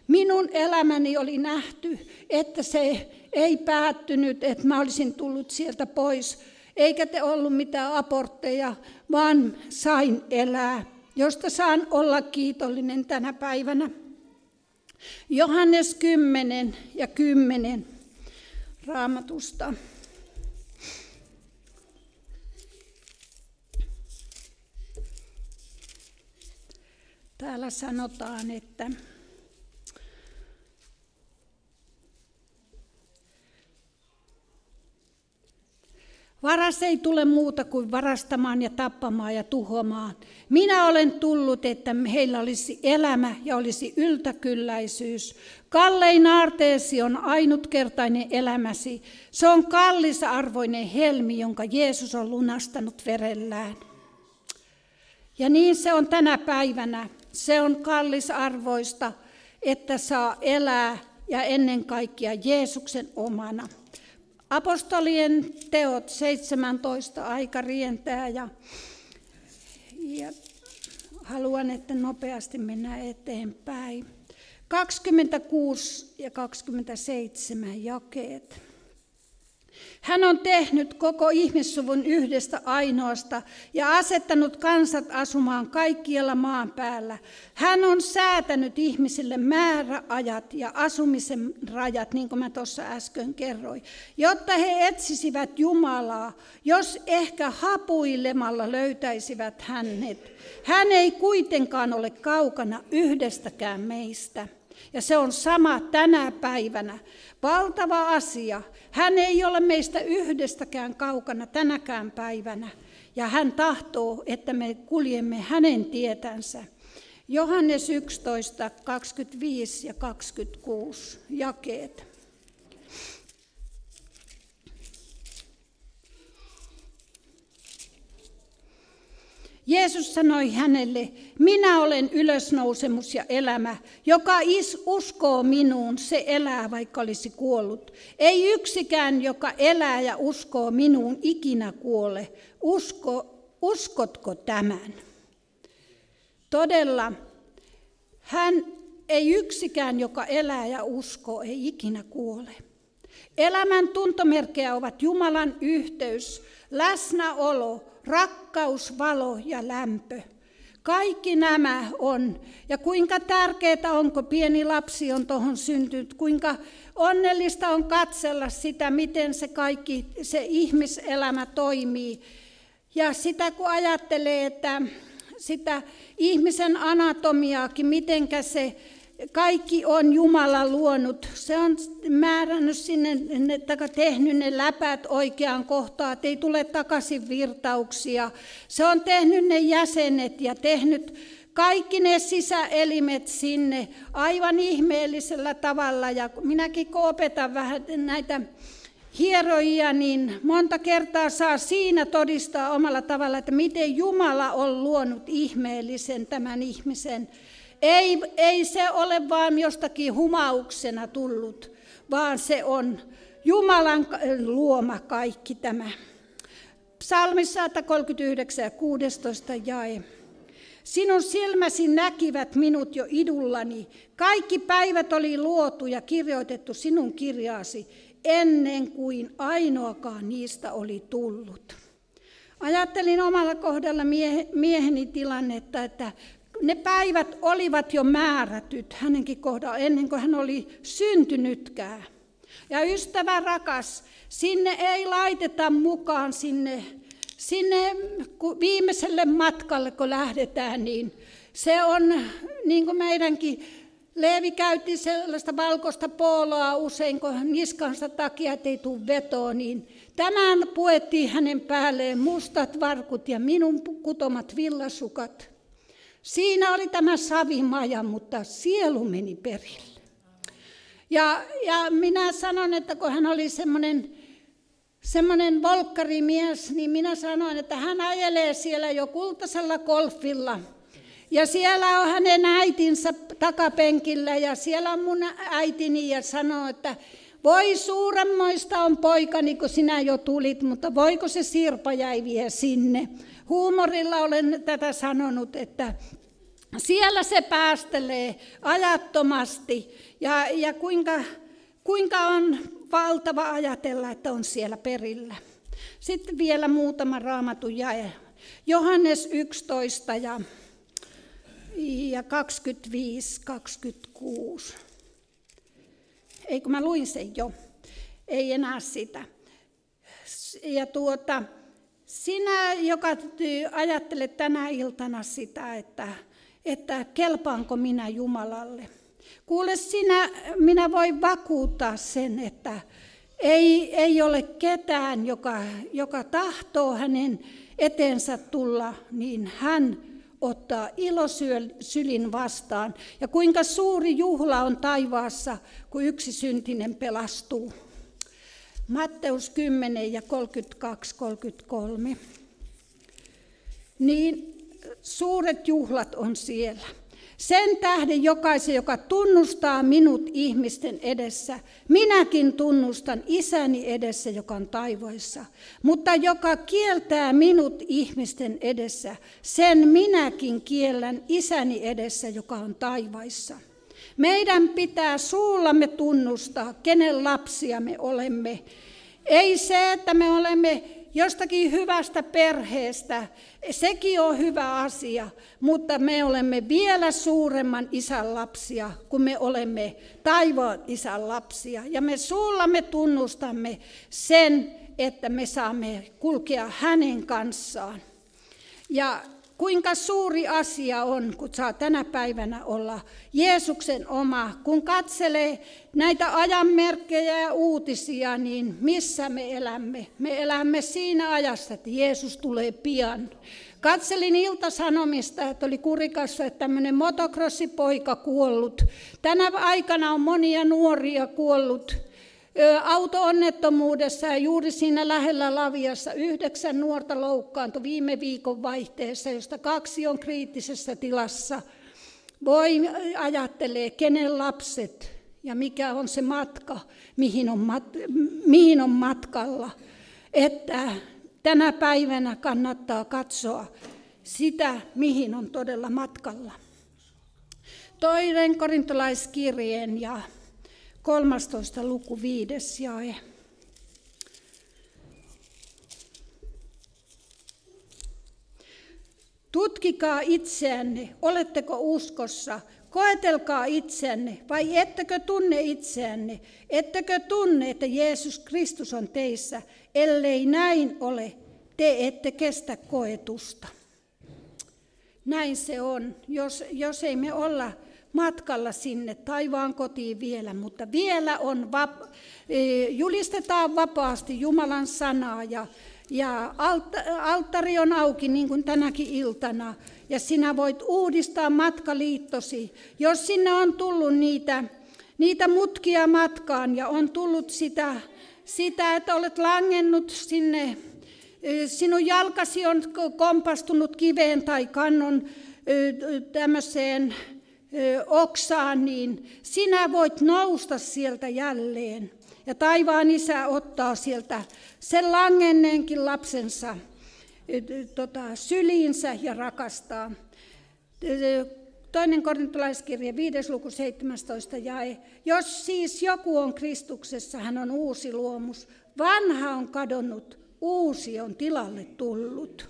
Minun elämäni oli nähty, että se ei päättynyt, että mä olisin tullut sieltä pois. Eikä te ollut mitään abortteja, vaan sain elää, josta saan olla kiitollinen tänä päivänä. Johannes 10:10 Raamatusta. Täällä sanotaan, että varas ei tule muuta kuin varastamaan ja tappamaan ja tuhoamaan. Minä olen tullut, että heillä olisi elämä ja olisi yltäkylläisyys. Kallein aarteesi on ainutkertainen elämäsi. Se on kallisarvoinen helmi, jonka Jeesus on lunastanut verellään. Ja niin se on tänä päivänä. Se on kallisarvoista, että saa elää ja ennen kaikkea Jeesuksen omana. Apostolien teot 17 aika rientää ja haluan, että nopeasti mennään eteenpäin. 26 ja 27 jakeet. Hän on tehnyt koko ihmissuvun yhdestä ainoasta ja asettanut kansat asumaan kaikkialla maan päällä. Hän on säätänyt ihmisille määräajat ja asumisen rajat, niin kuin mä tuossa äsken kerroin, jotta he etsisivät Jumalaa, jos ehkä hapuilemalla löytäisivät hänet. Hän ei kuitenkaan ole kaukana yhdestäkään meistä. Ja se on sama tänä päivänä. Valtava asia. Hän ei ole meistä yhdestäkään kaukana tänäkään päivänä. Ja hän tahtoo, että me kuljemme hänen tietänsä. Johannes 11, 25 ja 26 jakeet. Jeesus sanoi hänelle, minä olen ylösnousemus ja elämä, joka uskoo minuun, se elää vaikka olisi kuollut. Ei yksikään, joka elää ja uskoo minuun, ikinä kuole. Uskotko tämän? Todella, ei yksikään, joka elää ja uskoo, ei ikinä kuole. Elämän tuntomerkkejä ovat Jumalan yhteys, läsnäolo, rakkaus, valo ja lämpö. Kaikki nämä on. Ja kuinka tärkeää on, kun pieni lapsi on tuohon syntynyt, kuinka onnellista on katsella sitä, miten se kaikki, se ihmiselämä toimii. Ja sitä kun ajattelee, että sitä ihmisen anatomiaakin, mitenkä se kaikki on Jumala luonut. Se on määrännyt sinne, tehnyt ne läpät oikeaan kohtaan, että ei tule takaisin virtauksia. Se on tehnyt ne jäsenet ja tehnyt kaikki ne sisäelimet sinne aivan ihmeellisellä tavalla. Ja minäkin kun opetan vähän näitä hieroja, niin monta kertaa saa siinä todistaa omalla tavalla, että miten Jumala on luonut ihmeellisen tämän ihmisen. Ei se ole vaan jostakin humauksena tullut, vaan se on Jumalan luoma kaikki tämä. Psalmi 139 ja 16 jae. Sinun silmäsi näkivät minut jo idullani. Kaikki päivät oli luotu ja kirjoitettu sinun kirjaasi, ennen kuin ainoakaan niistä oli tullut. Ajattelin omalla kohdalla mieheni tilannetta, että ne päivät olivat jo määrätyt hänenkin kohdalla ennen kuin hän oli syntynytkään. Ja ystävä rakas, sinne ei laiteta mukaan sinne viimeiselle matkalle, kun lähdetään, niin se on niin kuin meidänkin. Leevi käytti sellaista valkoista pooloa usein, kun niskansa takia ei tule vetoa, niin tämän puettiin hänen päälleen mustat varkut ja minun kutomat villasukat. Siinä oli tämä savimaja, mutta sielu meni perille. Ja minä sanon, että kun hän oli semmoinen volkkarimies, niin minä sanoin, että hän ajelee siellä jo kultaisella golfilla. Ja siellä on hänen äitinsä takapenkillä ja siellä on mun äitini ja sanoo, että voi suuremmoista on poikani, kun sinä jo tulit, mutta voiko se Sirpa jäi vie sinne. Huumorilla olen tätä sanonut, että siellä se päästelee ajattomasti ja kuinka on valtava ajatella, että on siellä perillä. Sitten vielä muutama raamatun jae. Johannes 11 ja 25-26. Eikö mä luin sen jo? Ei enää sitä. Ja sinä, joka ajattelet tänä iltana sitä, että kelpaanko minä Jumalalle. Kuule, minä voin vakuuttaa sen, että ei ole ketään, joka tahtoo hänen eteensä tulla, niin hän ottaa ilosylin vastaan. Ja kuinka suuri juhla on taivaassa, kun yksi syntinen pelastuu. Matteus 10 ja 32-33. Niin suuret juhlat on siellä. Sen tähden jokaisen, joka tunnustaa minut ihmisten edessä, minäkin tunnustan Isäni edessä, joka on taivaissa. Mutta joka kieltää minut ihmisten edessä, sen minäkin kiellän Isäni edessä, joka on taivaissa. Meidän pitää suullamme tunnustaa, kenen lapsia me olemme. Ei se, että me olemme jostakin hyvästä perheestä, sekin on hyvä asia, mutta me olemme vielä suuremman Isän lapsia, kun me olemme taivaan Isän lapsia. Ja me suullamme tunnustamme sen, että me saamme kulkea hänen kanssaan. Ja kuinka suuri asia on, kun saa tänä päivänä olla Jeesuksen oma. Kun katselee näitä ajanmerkkejä ja uutisia, niin missä me elämme? Me elämme siinä ajassa, että Jeesus tulee pian. Katselin Ilta-Sanomista, että oli Kurikassa, että tämmöinen motocrossipoika kuollut. Tänä aikana on monia nuoria kuollut auto-onnettomuudessa ja juuri siinä lähellä Laviassa 9 nuorta loukkaantui viime viikon vaihteessa, josta 2 on kriittisessä tilassa. Voi ajattelee, kenen lapset ja mikä on se matka, mihin on matkalla. Että tänä päivänä kannattaa katsoa sitä, mihin on todella matkalla. 2. korintolaiskirjeen ja 13. luku 5. jae. Tutkikaa itseänne, oletteko uskossa, koetelkaa itseänne, vai ettekö tunne itseänne, ettekö tunne, että Jeesus Kristus on teissä, ellei näin ole, te ette kestä koetusta. Näin se on, jos ei me olla matkalla sinne taivaan kotiin vielä, mutta vielä on julistetaan vapaasti Jumalan sanaa ja alttari on auki niin kuin tänäkin iltana ja sinä voit uudistaa matkaliittosi. Jos sinne on tullut niitä mutkia matkaan ja on tullut sitä sitä, että olet langennut sinne, sinun jalkasi on kompastunut kiveen tai kannon tämmöiseen oksaan, niin sinä voit nousta sieltä jälleen. Ja taivaan Isä ottaa sieltä sen langenneenkin lapsensa syliinsä ja rakastaa. 2. korintolaiskirja 5. luku 17 jae. Jos siis joku on Kristuksessa, hän on uusi luomus. Vanha on kadonnut, uusi on tilalle tullut.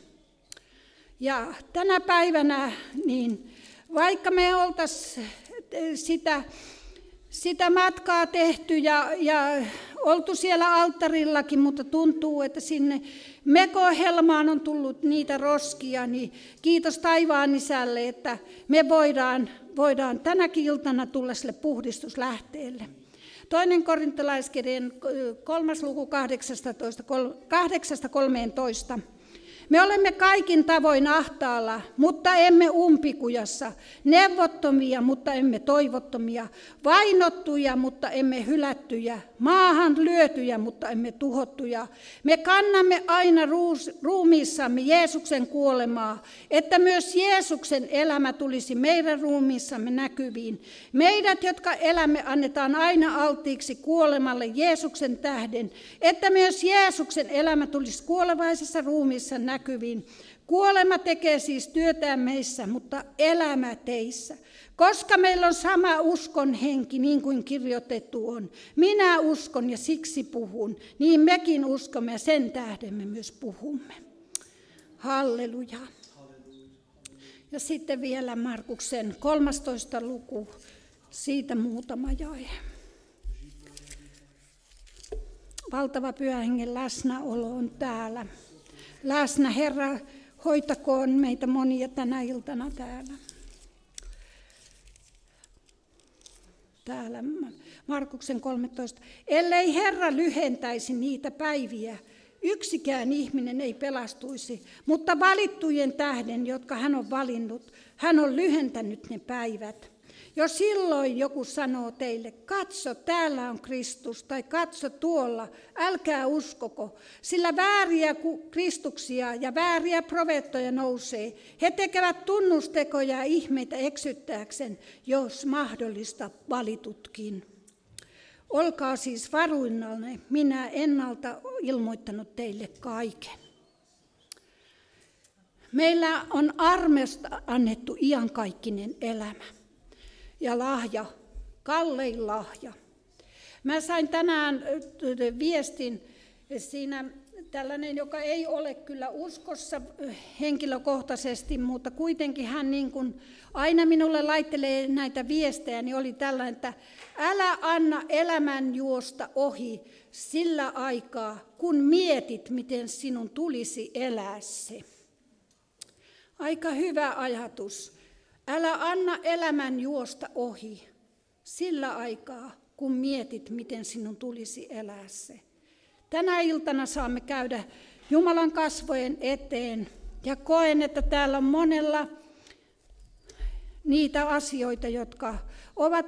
Ja tänä päivänä, niin vaikka me oltaisiin sitä matkaa tehty ja oltu siellä alttarillakin, mutta tuntuu, että sinne mekohelmaan on tullut niitä roskia, niin kiitos taivaan Isälle, että me voidaan tänäkin iltana tulla sille puhdistuslähteelle. 2. korintolaiskirjan 3. luku 8-13. Me olemme kaikin tavoin ahtaalla, mutta emme umpikujassa, neuvottomia, mutta emme toivottomia, vainottuja, mutta emme hylättyjä, maahan lyötyjä, mutta emme tuhottuja. Me kannamme aina ruumiissamme Jeesuksen kuolemaa, että myös Jeesuksen elämä tulisi meidän ruumiissamme näkyviin. Meidät, jotka elämme, annetaan aina alttiiksi kuolemalle Jeesuksen tähden, että myös Jeesuksen elämä tulisi kuolevaisessa ruumiissa näkyviin. Kuolema tekee siis työtään meissä, mutta elämä teissä. Koska meillä on sama uskon henki, niin kuin kirjoitettu on. Minä uskon ja siksi puhun, niin mekin uskomme ja sen tähden me myös puhumme. Halleluja. Ja sitten vielä Markuksen 13. luku, siitä muutama jae. Valtava Pyhän Hengen läsnäolo on täällä. Läsnä, Herra, hoitakoon meitä monia tänä iltana täällä. Täällä Markuksen 13. Ellei Herra lyhentäisi niitä päiviä, yksikään ihminen ei pelastuisi, mutta valittujen tähden, jotka hän on valinnut, hän on lyhentänyt ne päivät. Jo silloin joku sanoo teille, katso, täällä on Kristus, tai katso tuolla, älkää uskoko, sillä vääriä kristuksia ja vääriä profeettoja nousee. He tekevät tunnustekoja ja ihmeitä eksyttääkseen, jos mahdollista valitutkin. Olkaa siis varuillanne, minä ennalta ilmoittanut teille kaiken. Meillä on armosta annettu iankaikkinen elämä. Ja lahja, kallein lahja. Mä sain tänään viestin siinä, tällainen, joka ei ole kyllä uskossa henkilökohtaisesti, mutta kuitenkin hän niin kuin aina minulle laittelee näitä viestejä, niin oli tällainen, että älä anna elämän juosta ohi sillä aikaa, kun mietit, miten sinun tulisi elää se. Aika hyvä ajatus. Älä anna elämän juosta ohi sillä aikaa, kun mietit, miten sinun tulisi elää se. Tänä iltana saamme käydä Jumalan kasvojen eteen ja koen, että täällä on monella niitä asioita, jotka ovat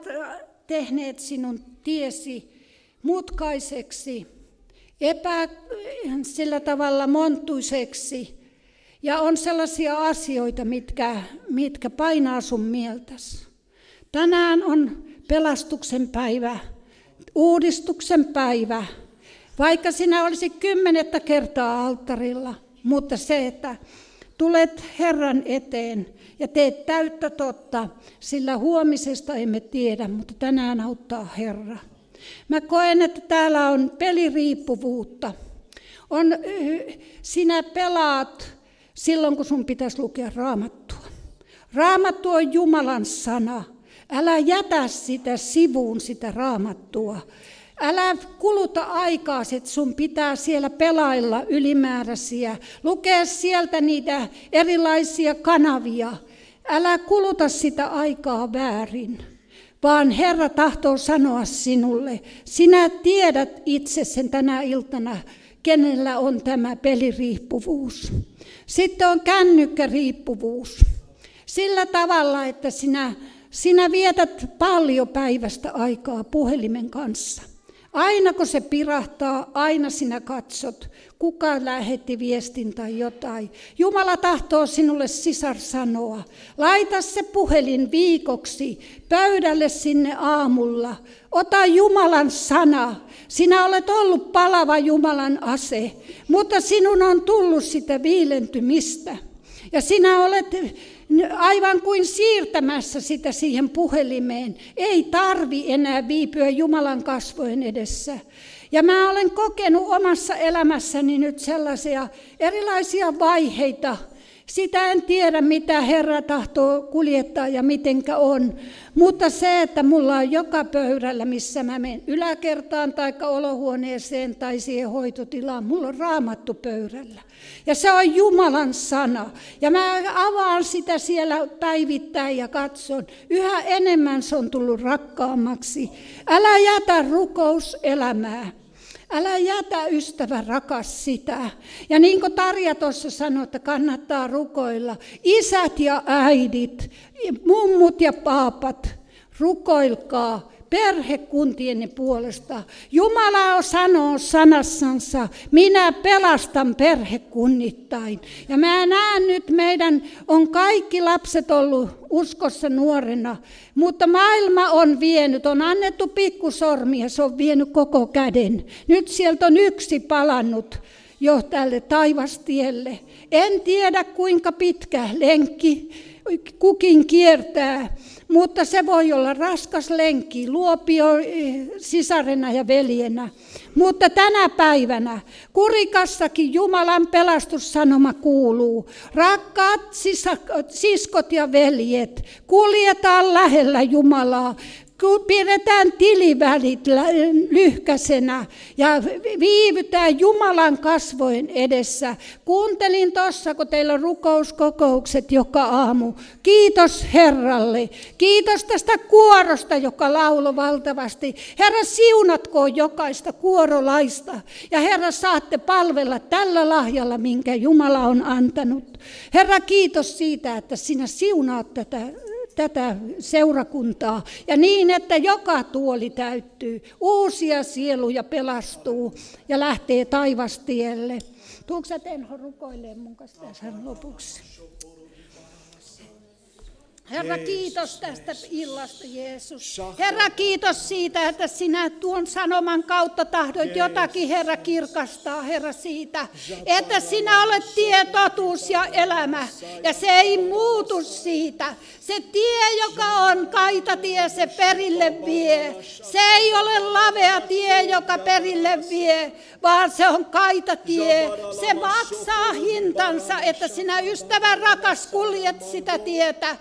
tehneet sinun tiesi mutkaiseksi, sillä tavalla montuiseksi. Ja on sellaisia asioita, mitkä painaa sun mieltäsi. Tänään on pelastuksen päivä, uudistuksen päivä. Vaikka sinä olisit 10 kertaa alttarilla, mutta se, että tulet Herran eteen ja teet täyttä totta, sillä huomisesta emme tiedä, mutta tänään auttaa Herra. Mä koen, että täällä on peliriippuvuutta. Sinä pelaat silloin, kun sun pitäisi lukea Raamattua. Raamattu on Jumalan sana. Älä jätä sitä sivuun, sitä Raamattua. Älä kuluta aikaa, että sun pitää siellä pelailla ylimääräisiä. Lukea sieltä niitä erilaisia kanavia. Älä kuluta sitä aikaa väärin, vaan Herra tahtoo sanoa sinulle. Sinä tiedät itse sen tänä iltana, kenellä on tämä peliriippuvuus. Sitten on kännykkäriippuvuus. Sillä tavalla, että sinä vietät paljon päivästä aikaa puhelimen kanssa. Aina kun se pirahtaa, aina sinä katsot, kuka lähetti viestin tai jotain. Jumala tahtoo sinulle, sisar, sanoa. Laita se puhelin viikoksi pöydälle sinne aamulla. Ota Jumalan sana. Sinä olet ollut palava Jumalan ase, mutta sinun on tullut sitä viilentymistä. Ja sinä olet aivan kuin siirtämässä sitä siihen puhelimeen. Ei tarvi enää viipyä Jumalan kasvojen edessä. Ja mä olen kokenut omassa elämässäni nyt sellaisia erilaisia vaiheita. Sitä en tiedä, mitä Herra tahtoo kuljettaa ja mitenkä on. Mutta se, että mulla on joka pöydällä, missä mä menen yläkertaan tai olohuoneeseen tai siihen hoitotilaan, mulla on Raamattu pöydällä. Ja se on Jumalan sana. Ja mä avaan sitä siellä päivittäin ja katson. Yhä enemmän se on tullut rakkaammaksi. Älä jätä rukouselämää. Älä jätä, ystävä rakas, sitä. Ja niin kuin Tarja tuossa sanoi, että kannattaa rukoilla. Isät ja äidit, mummut ja paapat, rukoilkaa perhekuntienne puolesta. Jumala sanoo sanassansa, minä pelastan perhekunnittain. Ja mä näen nyt, meidän on kaikki lapset ollut uskossa nuorena, mutta maailma on vienyt, on annettu pikkusormi ja se on vienyt koko käden. Nyt sieltä on yksi palannut jo tälle taivastielle. En tiedä kuinka pitkä lenkki kukin kiertää, mutta se voi olla raskas lenkki, Luopio sisarena ja veljenä. Mutta tänä päivänä Kurikassakin Jumalan pelastussanoma kuuluu. Rakkaat siskot ja veljet, kuljetaan lähellä Jumalaa. Pidetään tilivälit lyhkäisenä ja viivytään Jumalan kasvojen edessä. Kuuntelin tuossa, kun teillä on rukouskokoukset joka aamu. Kiitos Herralle. Kiitos tästä kuorosta, joka lauloi valtavasti. Herra, siunatkoon jokaista kuorolaista. Ja Herra, saatte palvella tällä lahjalla, minkä Jumala on antanut. Herra, kiitos siitä, että sinä siunaat tätä seurakuntaa ja niin, että joka tuoli täyttyy, uusia sieluja pelastuu ja lähtee taivastielle. Tuutko sä Tenho rukoilemaan mun kanssa tässä lopuksi? Herra, kiitos tästä illasta, Jeesus. Herra, kiitos siitä, että sinä tuon sanoman kautta tahdoit jotakin, Herra, kirkastaa, Herra, siitä, että sinä olet tie, totuus ja elämä, ja se ei muutu siitä. Se tie, joka on kaitatie, se perille vie. Se ei ole lavea tie, joka perille vie, vaan se on kaitatie. Se maksaa hintansa, että sinä, ystävä rakas, kuljet sitä tietä.